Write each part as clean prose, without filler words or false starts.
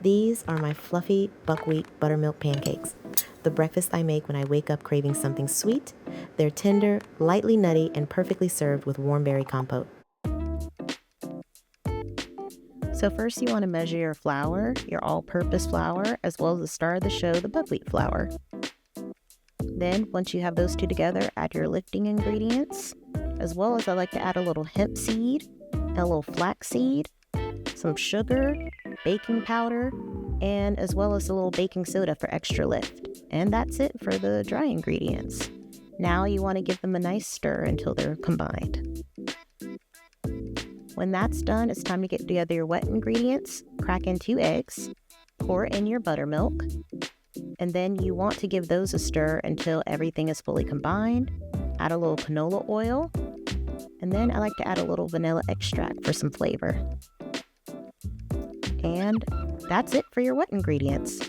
These are my fluffy buckwheat buttermilk pancakes, the breakfast I make when I wake up craving something sweet. They're tender, lightly nutty, and perfectly served with warm berry compote. So first you want to measure your flour, your all-purpose flour, as well as the star of the show, the buckwheat flour. Then once you have those two together, add your lifting ingredients, as well as I like to add a little hemp seed, a little flaxseed, some sugar, baking powder, and as well as a little baking soda for extra lift. And that's it for the dry ingredients. Now you want to give them a nice stir until they're combined. When that's done, it's time to get together your wet ingredients. Crack in 2 eggs, pour in your buttermilk, and then you want to give those a stir until everything is fully combined. Add a little canola oil, and then I like to add a little vanilla extract for some flavor. And that's it for your wet ingredients.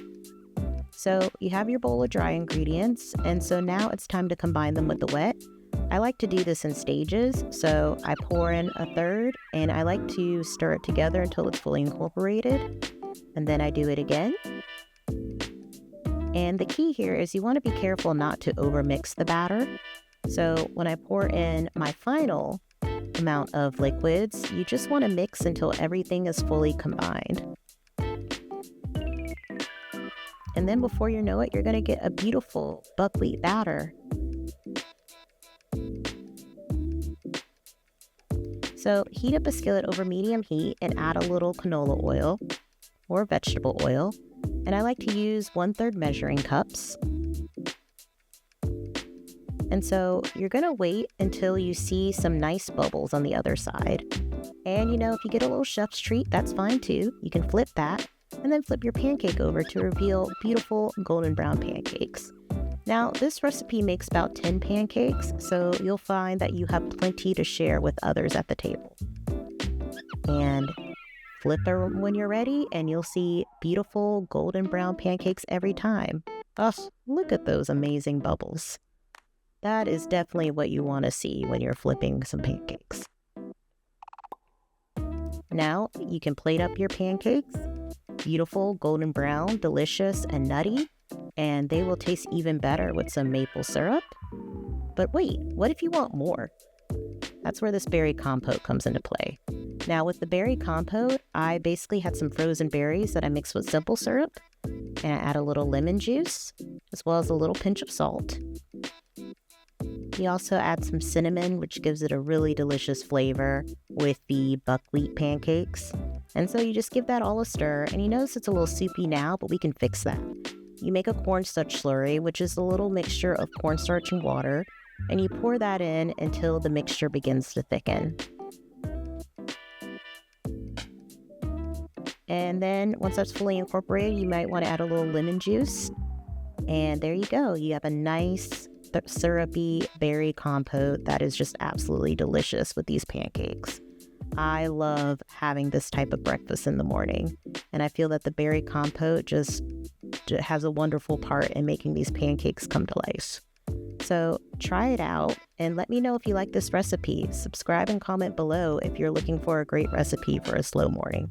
So you have your bowl of dry ingredients, and so now it's time to combine them with the wet. I like to do this in stages, so I pour in a third, and I like to stir it together until it's fully incorporated, and then I do it again. And the key here is you want to be careful not to overmix the batter. So when I pour in my final amount of liquids, you just want to mix until everything is fully combined. And then before you know it, you're going to get a beautiful buckwheat batter. So heat up a skillet over medium heat and add a little canola oil or vegetable oil. And I like to use 1/3 measuring cups. And so you're going to wait until you see some nice bubbles on the other side. And if you get a little chef's treat, that's fine too. You can flip that and then flip your pancake over to reveal beautiful golden brown pancakes. Now, this recipe makes about 10 pancakes, so you'll find that you have plenty to share with others at the table. And flip them when you're ready, and you'll see beautiful golden brown pancakes every time. Oh, look at those amazing bubbles. That is definitely what you want to see when you're flipping some pancakes. Now, you can plate up your pancakes. Beautiful, golden brown, delicious, and nutty. And they will taste even better with some maple syrup. But wait, what if you want more? That's where this berry compote comes into play. Now with the berry compote, I basically had some frozen berries that I mixed with simple syrup, and I add a little lemon juice, as well as a little pinch of salt. You also add some cinnamon, which gives it a really delicious flavor with the buckwheat pancakes. And so you just give that all a stir, and you notice it's a little soupy now, but we can fix that. You make a cornstarch slurry, which is a little mixture of cornstarch and water, and you pour that in until the mixture begins to thicken. And then once that's fully incorporated, you might want to add a little lemon juice. And there you go. You have a nice syrupy berry compote that is just absolutely delicious with these pancakes. I love having this type of breakfast in the morning, and I feel that the berry compote just has a wonderful part in making these pancakes come to life. So try it out and let me know if you like this recipe. Subscribe and comment below if you're looking for a great recipe for a slow morning.